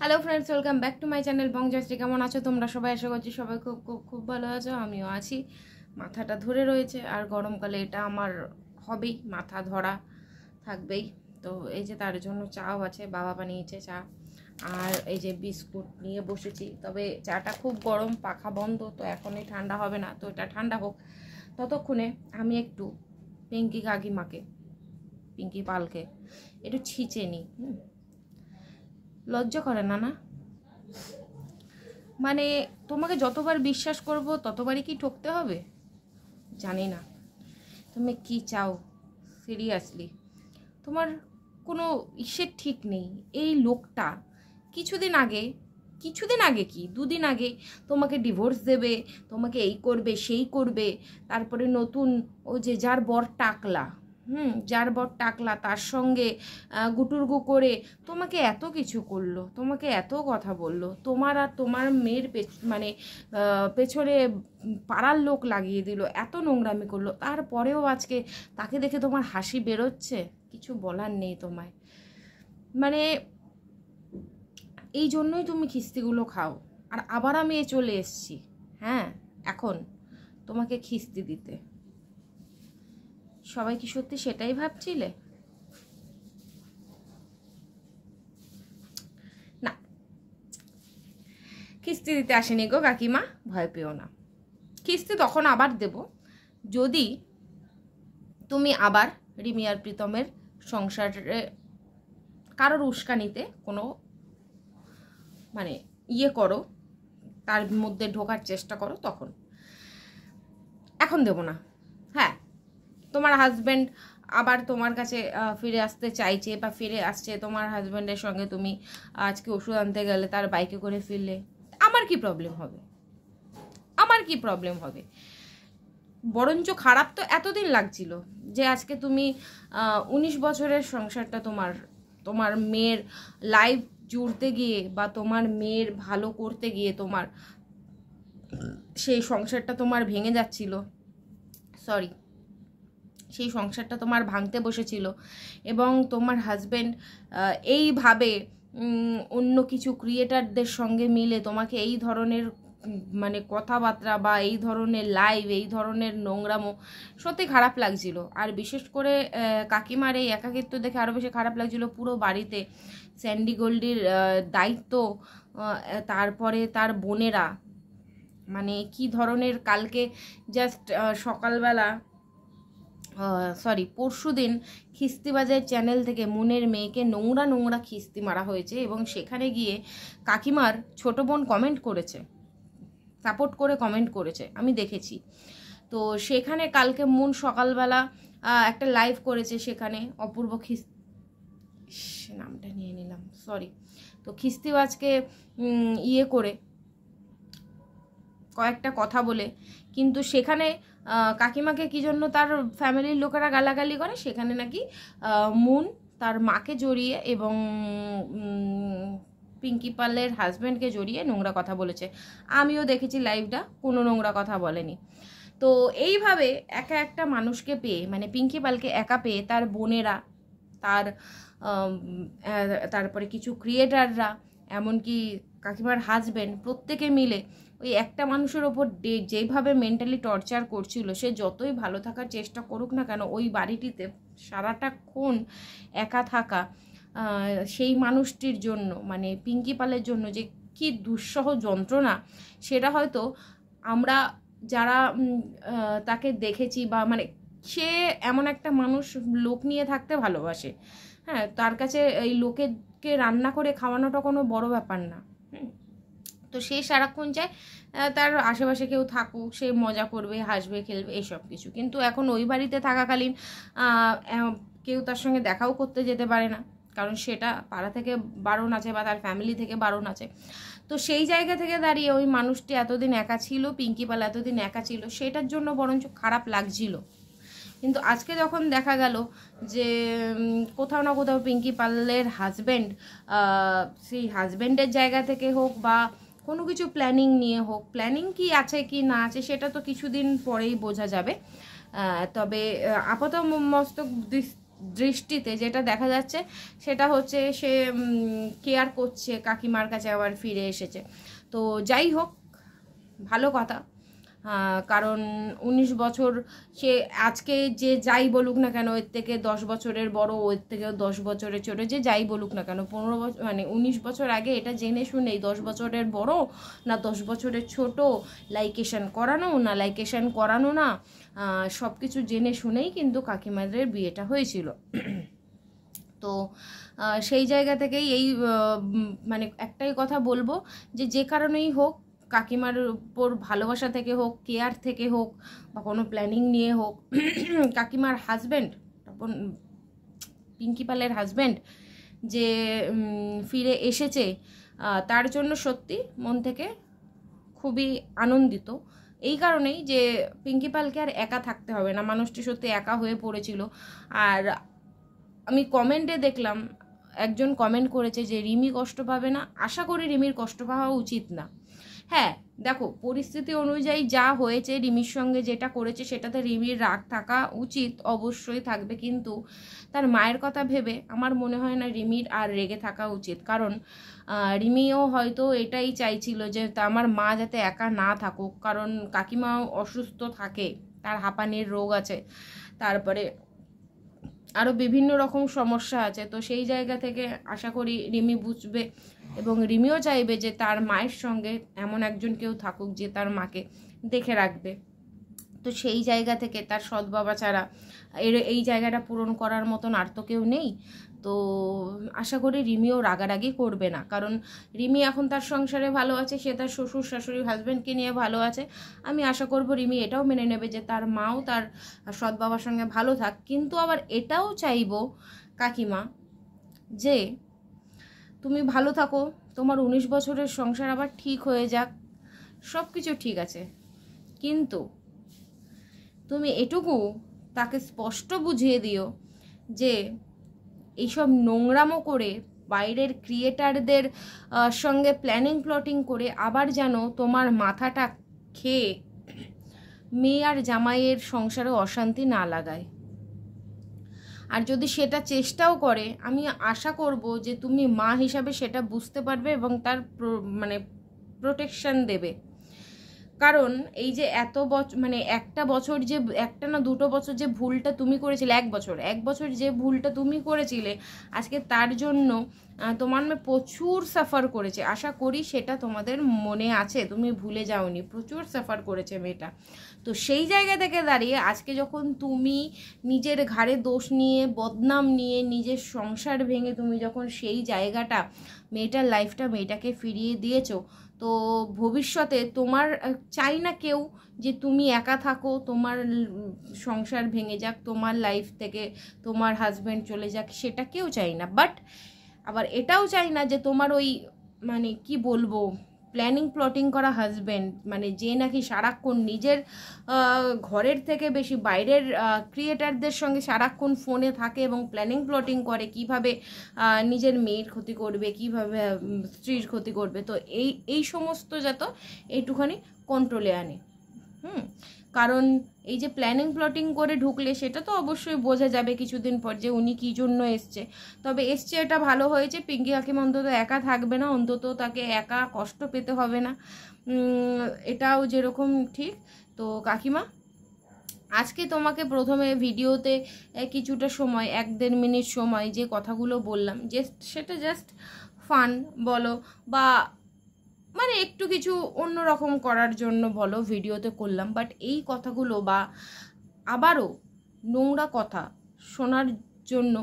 Hello friends, welcome back to my channel Bongjoyshree. কেমন আছো তোমরা সবাই? আশা করছি সবাই খুব খুব খুব ভালো আছো। আমিও আছি। মাথাটা ধরে রয়েছে, আর গরমকালে এটা আমার হবেই, মাথা ধরা থাকবেই। তো এই যে তার জন্য চাও আছে, বাবা বানিয়েছে চা, আর এই যে বিস্কুট নিয়ে বসেছি। তবে চাটা খুব গরম, পাখা বন্ধ, তো এখনই ঠান্ডা হবে না। তো এটা ঠান্ডা হোক, ততক্ষণে আমি একটু পিঙ্কি কাকিমাকে, পিঙ্কি পালকে একটু ছিঁচে নিই। লজ্জা করে না? না মানে তোমাকে যতবার বিশ্বাস করব ততবারই কি ঠকতে হবে? জানি না তুমি কি চাও। সিরিয়াসলি তোমার কোনো ইসের ঠিক নেই। এই লোকটা কিছুদিন আগে কি 2 দিন আগে তোমাকে ডিভোর্স দেবে, তোমাকে এই করবে সেই করবে। তারপরে নতুন ও যে যার বর টাকলা, যার বর টাকলা, তার সঙ্গে গুটুরগু করে তোমাকে এত কিছু করলো, তোমাকে এত কথা বললো, তোমার আর তোমার মেয়ের মানে পেছনে পাড়ার লোক লাগিয়ে দিল, এত নোংরামি করলো। তারপরেও আজকে তাকে দেখে তোমার হাসি বেরোচ্ছে। কিছু বলার নেই তোমায়। মানে এই জন্যই তুমি খিস্তিগুলো খাও। আর আবার আমি চলে এসছি, হ্যাঁ, এখন তোমাকে খিস্তি দিতে। সবাই কি সত্যি সেটাই ভাবছিলে? না, খিস্তি দিতে আসেনি গো কাকিমা, ভয় পেও না। খিস্তি তখন আবার দেব যদি তুমি আবার রিমি আর প্রীতমের সংসারে কারোর উস্কানিতে কোনো মানে করো, তার মধ্যে ঢোকার চেষ্টা করো, তখন। এখন দেব না। হ্যাঁ, তোমার হাজব্যান্ড আবার তোমার কাছে ফিরে আসতে চাইছে বা ফিরে আসছে, তোমার হাজব্যান্ডের সঙ্গে তুমি আজকে ওষুধ আনতে গেলে তার বাইকে করে ফিরলে, আমার কি প্রবলেম হবে? বরঞ্চ খারাপ তো এতদিন লাগছিল যে আজকে তুমি 19 বছরের সংসারটা তোমার মেয়ের লাইফ জুড়তে গিয়ে বা তোমার মেয়ের ভালো করতে গিয়ে তোমার সেই সংসারটা তোমার ভেঙে যাচ্ছিল। সেই সংসারটা তোমার ভাঙতে বসেছিল, এবং তোমার হাজব্যান্ড এইভাবে অন্য কিছু ক্রিয়েটারদের সঙ্গে মিলে তোমাকে এই ধরনের মানে কথাবার্তা বা এই ধরনের লাইভ, এই ধরনের নোংরামো, সত্যি খারাপ লাগছিল। আর বিশেষ করে কাকিমার এই একাকিত্ব দেখে আরও বেশি খারাপ লাগছিল। পুরো বাড়িতে স্যান্ডি গোল্ডির দায়িত্ব, তারপরে তার বোনেরা, মানে কি ধরনের, কালকে জাস্ট সকালবেলা পরশুদিন খিস্তিবাজের চ্যানেল থেকে মুনের মেয়েকে নোংরা খিস্তি মারা হয়েছে, এবং সেখানে গিয়ে কাকিমার ছোট বোন কমেন্ট করেছে, সাপোর্ট করে কমেন্ট করেছে, আমি দেখেছি। তো সেখানে কালকে মুন সকালবেলা একটা লাইভ করেছে, সেখানে অপূর্ব নামটা নিয়ে নিলাম, তো খিস্তিবাজকে করে কয়েকটা কথা বলে, কিন্তু সেখানে কাকিমাকে কি জন্য তার ফ্যামিলির লোকেরা গালাগালি করে, সেখানে নাকি মুন তার মাকে জড়িয়ে এবং পিঙ্কি পালের হাজব্যান্ডকে জড়িয়ে নোংরা কথা বলেছে। আমিও দেখেছি লাইভটা, কোনো নোংরা কথা বলেনি। তো এইভাবে একা একটা মানুষকে পেয়ে, মানে পিঙ্কি পালকে একা পেয়ে, তার বোনেরা, তারপরে কিছু ক্রিয়েটাররা, এমনকি কাকিমার হাজব্যান্ড, প্রত্যেকে মিলে ওই একটা মানুষের ওপর যেইভাবে মেন্টালি টর্চার করছিল, সে যতই ভালো থাকার চেষ্টা করুক না কেন, ওই বাড়িটিতে সারাটাক্ষণ একা থাকা সেই মানুষটির জন্য, মানে পিঙ্কি পালের জন্য যে কি দুঃসহ যন্ত্রণা, সেটা হয়তো আমরা যারা তাকে দেখেছি, বা মানে সে এমন একটা মানুষ, লোক নিয়ে থাকতে ভালোবাসে। হ্যাঁ, তার কাছে এই লোকেরকে রান্না করে খাওয়ানোটা কোনো বড় ব্যাপার না। তো সে সারাক্ষণ চায় তার আশেপাশে কেউ থাকুক, সে মজা করবে, হাসবে, খেলবে, এইসব কিছু। কিন্তু এখন ওই বাড়িতে থাকাকালীন কেউ তার সঙ্গে দেখাও করতে যেতে পারে না, কারণ সেটা পাড়া থেকে বারণ আছে বা তার ফ্যামিলি থেকে বারণ আছে। তো সেই জায়গা থেকে দাঁড়িয়ে ওই মানুষটি এতদিন একা ছিল, পিঙ্কি পাল এতদিন একা ছিল, সেটার জন্য বরঞ্চ খারাপ লাগছিল। কিন্তু আজকে যখন দেখা গেল যে কোথাও না কোথাও পিঙ্কি পালের হাজব্যান্ড, সেই হাজব্যান্ডের জায়গা থেকে হোক বা কোনো কিছু প্ল্যানিং নিয়ে হোক, প্ল্যানিং কি আছে কি না আছে সেটা তো কিছুদিন পরেই বোঝা যাবে। তবে আপাত মস্তক দৃষ্টিতে যেটা দেখা যাচ্ছে সেটা হচ্ছে সে কেয়ার করছে, কাকিমার কাছে আবার ফিরে এসেছে। তো যাই হোক, ভালো কথা। কারণ 19 বছর সে আজকে যে যাই বলুক না কেন, এর থেকে 10 বছরের বড়, ওর থেকেও 10 বছরের ছোটো, যে যাই বলুক না কেন, 15 বছর মানে 19 বছর আগে এটা জেনে শুনেই 10 বছরের বড় না 10 বছরের ছোট, লাইকেশন করানো না লাইকেশন করানো না, সব কিছু জেনে শুনেই কিন্তু কাকিমাদের বিয়েটা হয়েছিল। তো সেই জায়গা থেকেই এই মানে একটাই কথা বলবো যে কারণেই হোক, কাকিমার উপর ভালোবাসা থেকে হোক, কেয়ার থেকে হোক, বা কোনো প্ল্যানিং নিয়ে হোক, কাকিমার হাজব্যান্ড, পিঙ্কি পালের হাজব্যান্ড যে ফিরে এসেছে, তার জন্য সত্যি মন থেকে খুবই আনন্দিত। এই কারণেই যে পিঙ্কি পালকে আর একা থাকতে হবে না, মানুষটি সত্যি একা হয়ে পড়েছিল। আর আমি কমেন্টে দেখলাম একজন কমেন্ট করেছে যে রিমি কষ্ট পাবে না। আশা করি রিমির কষ্ট পাওয়া উচিত না। হ্যাঁ দেখো, পরিস্থিতি অনুযায়ী যা হয়েছে, রিমির সঙ্গে যেটা করেছে সেটাতে রিমির রাগ থাকা উচিত, অবশ্যই থাকবে, কিন্তু তার মায়ের কথা ভেবে আমার মনে হয় না রিমির আর রেগে থাকা উচিত। কারণ রিমিও হয়তো এটাই চাইছিল যে আমার মা যাতে একা না থাকুক, কারণ কাকিমাও অসুস্থ থাকে, তার হাঁপানির রোগ আছে, তারপরে আরও বিভিন্ন রকম সমস্যা আছে। তো সেই জায়গা থেকে আশা করি রিমি বুঝবে এবং রিমিও চাইবে যে তার মায়ের সঙ্গে এমন একজন কেউ থাকুক যে তার মাকে দেখে রাখবে। তো সেই জায়গা থেকে তার সৎ বাবা ছাড়া এই জায়গাটা পূরণ করার মতন আর তো কেউ নেই। তো আশা করি রিমিও রাগারাগি করবে না, কারণ রিমি এখন তার সংসারে ভালো আছে, সে তার শ্বশুর শাশুড়ি হাজব্যান্ডকে নিয়ে ভালো আছে। আমি আশা করব রিমি এটাও মেনে নেবে যে তার মাও তার সৎ বাবার সঙ্গে ভালো থাক। কিন্তু আবার এটাও চাইবো কাকিমা যে তুমি ভালো থাকো, তোমার 19 বছরের সংসার আবার ঠিক হয়ে যাক, সব কিছু ঠিক আছে, কিন্তু তুমি এটুকু তাকে স্পষ্ট বুঝিয়ে দিও যে এইসব নোংরামো করে বাইরের ক্রিয়েটারদের সঙ্গে প্ল্যানিং প্লটিং করে আবার যেন তোমার মাথাটা খেয়ে মেয়ে আর জামাইয়ের সংসারে অশান্তি না লাগায়। আর যদি সেটা চেষ্টাও করে, আমি আশা করব যে তুমি মা হিসাবে সেটা বুঝতে পারবে এবং তার মানে প্রোটেকশন দেবে। কারণ এই যে এত বছর মানে একটা বছর যে একটা না দুটো বছর যে ভুলটা তুমি করেছিলে, এক বছর যে ভুলটা তুমি করেছিলে, আজকে তার জন্য তোমার মেয়ে প্রচুর সাফার করেছে। আশা করি সেটা তোমাদের মনে আছে, তুমি ভুলে যাওনি, প্রচুর সাফার করেছে মেয়েটা। তো সেই জায়গা থেকে দাঁড়িয়ে আজকে যখন তুমি নিজের ঘাড়ে দোষ নিয়ে, বদনাম নিয়ে, নিজের সংসার ভেঙে তুমি যখন সেই জায়গাটা, মেয়েটার লাইফটা মেয়েটাকে ফিরিয়ে দিয়েছো, তো ভবিষ্যতে তোমার চাই না কেউ যে তুমি একা থাকো, তোমার সংসার ভেঙে যাক, তোমার লাইফ থেকে তোমার হাজব্যান্ড চলে যাক, সেটা কেউ চাই না। বাট আবার এটাও চাই না যে তোমার ওই মানে কি বলবো, প্ল্যানিং প্লটিং করা হাজব্যান্ড, মানে যে নাকি সারাক্ষণ নিজের ঘরের থেকে বেশি বাইরের ক্রিয়েটারদের সঙ্গে সারাক্ষণ ফোনে থাকে এবং প্ল্যানিং প্লটিং করে কিভাবে নিজের মেয়ের ক্ষতি করবে, কিভাবে স্ত্রীর ক্ষতি করবে। তো এই সমস্ত যত এইটুখানি কন্ট্রোলে আনে। কারণ এই যে প্ল্যানিং প্লটিং করে ঢুকলে সেটা তো অবশ্যই বোঝা যাবে কিছুদিন পর যে উনি কী জন্য এসছে। তবে এসছে এটা ভালো হয়েছে, পিঙ্কি কাকিমা অন্তত একা থাকবে না, অন্তত তাকে একা কষ্ট পেতে হবে না, এটাও যেরকম ঠিক। তো কাকিমা, আজকে তোমাকে প্রথমে ভিডিওতে কিছুটা সময় 1-1.5 মিনিট সময় যে কথাগুলো বললাম, যে সেটা জাস্ট ফান বলো বা মানে একটু কিছু অন্যরকম করার জন্য বলো, ভিডিওতে করলাম। বাট এই কথাগুলো বা আবারও নোংরা কথা শোনার জন্য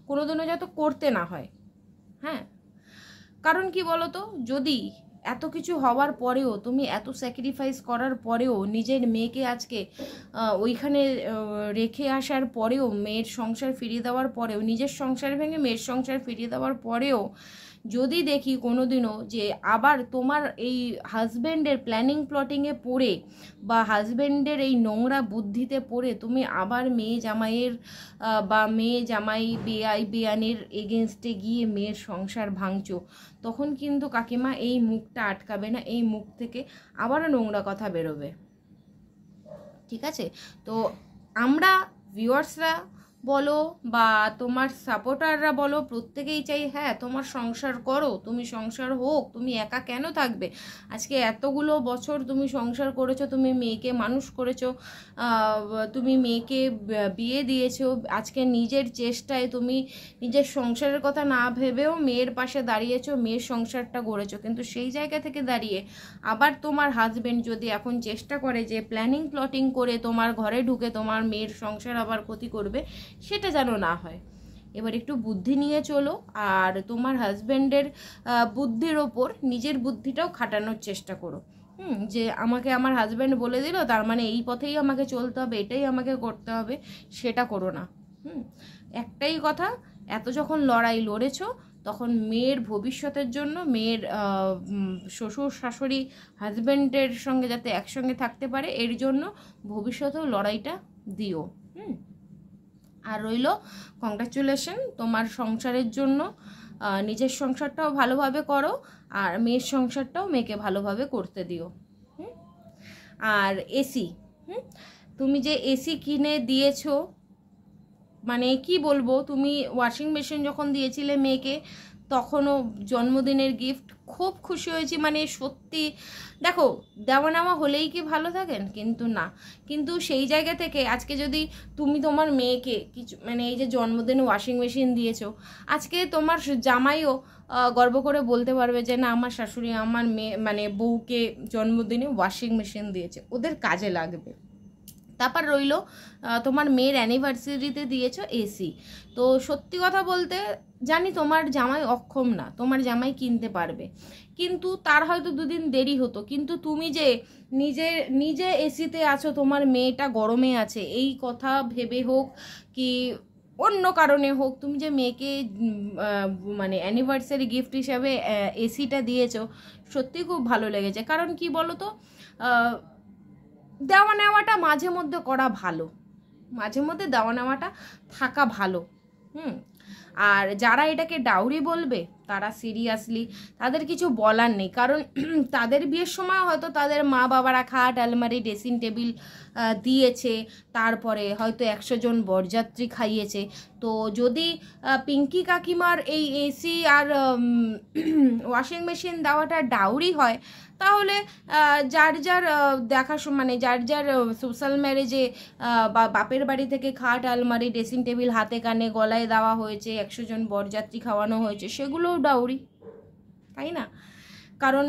কোনোদিনও যাতে করতে না হয়। হ্যাঁ, কারণ কি বলো তো, যদি এত কিছু হওয়ার পরেও, তুমি এত স্যাক্রিফাইস করার পরেও, নিজের মেয়েকে আজকে ওইখানে রেখে আসার পরেও, মেয়ের সংসার ফিরিয়ে দেওয়ার পরেও, নিজের সংসার ভেঙে মেয়ের সংসার ফিরিয়ে দেওয়ার পরেও যদি দেখি কোনোদিনও যে আবার তোমার এই হাজব্যান্ডের প্ল্যানিং প্লটিংয়ে পড়ে বা হাজব্যান্ডের এই নোংরা বুদ্ধিতে পড়ে তুমি আবার মেয়ে জামাইয়ের বা মেয়ে জামাই বেআইনের এগেনস্টে গিয়ে মেয়ের সংসার ভাঙছো, তখন কিন্তু কাকিমা এই মুখটা আটকাবে না, এই মুখ থেকে আবারও নোংরা কথা বেরোবে। ঠিক আছে? তো আমরা ভিউয়ার্সরা বলো বা তোমার সাপোর্টাররা বলো, প্রত্যেকেই চাই হ্যাঁ তোমার সংসার করো, তুমি সংসার হোক, তুমি একা কেন থাকবে? আজকে এতগুলো বছর তুমি সংসার করেছো, তুমি মেয়েকে মানুষ করেছো, তুমি মেয়েকে বিয়ে দিয়েছো, আজকে নিজের চেষ্টায় তুমি নিজের সংসারের কথা না ভেবেও মেয়ের পাশে দাঁড়িয়েছো, মেয়ের সংসারটা গড়েছো। কিন্তু সেই জায়গা থেকে দাঁড়িয়ে আবার তোমার হাজবেন্ড যদি এখন চেষ্টা করে যে প্ল্যানিং প্লটিং করে তোমার ঘরে ঢুকে তোমার মেয়ের সংসার আবার ক্ষতি করবে, সেটা যেন না হয়। এবার একটু বুদ্ধি নিয়ে চলো, আর তোমার হাজবেন্ডের বুদ্ধির ওপর নিজের বুদ্ধিটাও খাটানোর চেষ্টা করো। যে আমাকে আমার হাজব্যান্ড বলে দিল তার মানে এই পথেই আমাকে চলতে হবে, এটাই আমাকে করতে হবে, সেটা করো না। একটাই কথা, এত যখন লড়াই লড়েছো তখন মেয়ের ভবিষ্যতের জন্য, মেয়ের শ্বশুর শাশুড়ি হাজব্যান্ডের সঙ্গে যাতে একসঙ্গে থাকতে পারে এর জন্য ভবিষ্যতেও লড়াইটা দিও। আর রইল কংগ্রাচুলেশন তোমার সংসারের জন্য, নিজের সংসারটাও ভালোভাবে করো আর মেয়ের সংসারটাও মেয়েকে ভালোভাবে করতে দিও। আর এসি, তুমি যে এসি কিনে দিয়েছো, মানে কি বলবো, তুমি ওয়াশিং মেশিন যখন দিয়েছিলে মেয়েকে তখনও জন্মদিনের গিফট, খুব খুশি হয়েছি। মানে সত্যি দেখো, দেওয়া নেওয়া হলেই কি ভালো থাকেন? কিন্তু না, কিন্তু সেই জায়গা থেকে আজকে যদি তুমি তোমার মেয়েকে কিছু, মানে এই যে জন্মদিনে ওয়াশিং মেশিন দিয়েছো, আজকে তোমার জামাইও গর্ব করে বলতে পারবে যে না আমার শাশুড়ি আমার মেয়ে মানে বউকে জন্মদিনে ওয়াশিং মেশিন দিয়েছে, ওদের কাজে লাগবে। তারপর রইল তোমার মেয়ের অ্যানিভার্সারিতে দিয়েছো এসি। তো সত্যি কথা বলতে জানি তোমার জামাই অক্ষম না, তোমার জামাই কিনতে পারবে, কিন্তু তার হয়তো দুদিন দেরি হতো, কিন্তু তুমি যে নিজে এসিতে আছো, তোমার মেয়েটা গরমে আছে, এই কথা ভেবে হোক কি অন্য কারণে হোক, তুমি যে মেয়েকে মানে অ্যানিভার্সারি গিফট হিসাবে এসিটা দিয়েছো, সত্যি খুব ভালো লেগেছে। কারণ কি বলো তো, দেওয়া নেওয়াটা মাঝে মধ্যে করা ভালো, মাঝে মধ্যে দেওয়া নেওয়াটা থাকা ভালো। আর যারা এটাকে ডাউরি বলবে তারা সিরিয়াসলি, তাদের কিছু বলার নেই। কারণ তাদের বিয়ের সময় হয়তো তাদের মা বাবারা খাট আলমারি ড্রেসিং টেবিল দিয়েছে, তারপরে হয়তো 100 জন বরযাত্রী খাইয়েছে। তো যদি পিঙ্কি কাকিমার এই এসি আর ওয়াশিং মেশিন দেওয়াটা ডাউরি হয়, তাহলে যার যার মানে যার যার সোশ্যাল ম্যারেজে বা বাপের বাড়ি থেকে খাট আলমারি ড্রেসিং টেবিল হাতে কানে গলায় দেওয়া হয়েছে, 100 জন বরযাত্রী খাওয়ানো হয়েছে, সেগুলোও ডাউরি, তাই না? কারণ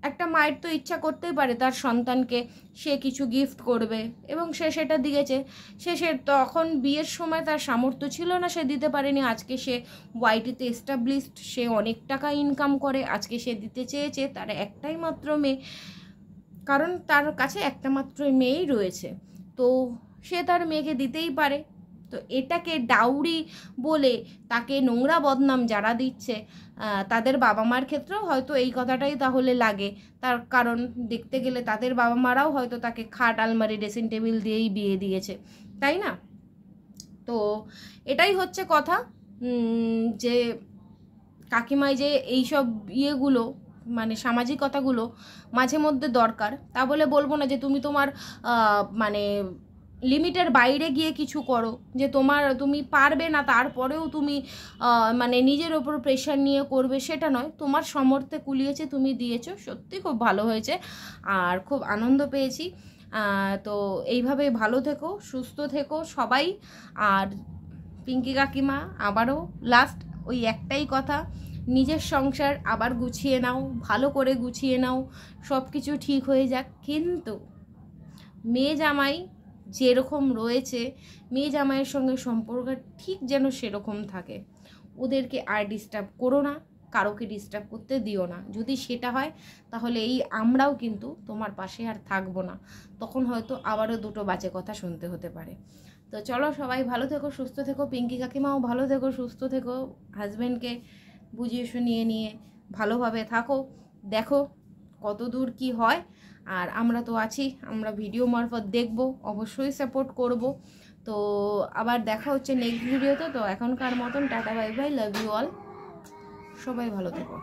একটা মায়ের তো ইচ্ছা করতেই পারে তার সন্তানকে সে কিছু গিফট করবে, এবং সে সেটা দিয়েছে। সে তখন বিয়ের সময় তার সামর্থ্য ছিল না, সে দিতে পারেনি। আজকে সে ওয়াইটিতে এস্টাবলিশড, সে অনেক টাকা ইনকাম করে, আজকে সে দিতে চেয়েছে, তার একটাই মাত্র মেয়ে, কারণ তার কাছে একটা মাত্র মেয়েই রয়েছে, তো সে তার মেয়েকে দিতেই পারে। তো এটাকে ডাউরি বলে তাকে নোংরা বদনাম যারা দিচ্ছে, তাদের বাবা মার ক্ষেত্রেও হয়তো এই কথাটাই তাহলে লাগে। তার কারণ দেখতে গেলে তাদের বাবা মারাও হয়তো তাকে খাট আলমারি ড্রেসিং টেবিল দিয়েই বিয়ে দিয়েছে, তাই না? তো এটাই হচ্ছে কথা, যে কাকিমায় যে এইসব ইয়েগুলো মানে সামাজিকতাগুলো মাঝে মধ্যে দরকার। তা বলে বলবো না যে তুমি তোমার মানে লিমিটের বাইরে গিয়ে কিছু করো, যে তুমি পারবে না তারপরেও তুমি মানে নিজের ওপর প্রেশার নিয়ে করবে, সেটা নয়। তোমার সামর্থ্যে কুলিয়েছে, তুমি দিয়েছো, সত্যি খুব ভালো হয়েছে আর খুব আনন্দ পেয়েছি। তো এইভাবে ভালো থেকো, সুস্থ থেকো সবাই। আর পিঙ্কি কাকিমা আবারও লাস্ট ওই একটাই কথা, নিজের সংসার আবার গুছিয়ে নাও, ভালো করে গুছিয়ে নাও, সব কিছু ঠিক হয়ে যাক। কিন্তু মেয়ে জামাই যেরকম রয়েছে, মেয়ে জামাইয়ের সঙ্গে সম্পর্ক ঠিক যেন সেরকম থাকে। ওদেরকে আর ডিস্টার্ব করো না, কারোকে ডিস্টার্ব করতে দিও না। যদি সেটা হয় তাহলে এই আমরাও কিন্তু তোমার পাশে আর থাকবো না, তখন হয়তো আবারও দুটো বাজে কথা শুনতে হতে পারে। তো চলো সবাই ভালো থেকো, সুস্থ থেকো, পিঙ্কি কাকিমাও ভালো থেকো, সুস্থ থেকো, হাজব্যান্ডকে বুঝিয়ে শুনিয়ে নিয়ে ভালোভাবে থাকো, দেখো কত দূর কি হয়। আর আমরা তো আছি, আমরা ভিডিও মারফত দেখব, অবশ্যই সাপোর্ট করব। তো আবার দেখা হচ্ছে নেক্সট ভিডিওতে। তো এখনকার মতন tata, bye bye, love you all, সবাই ভালো থেকো।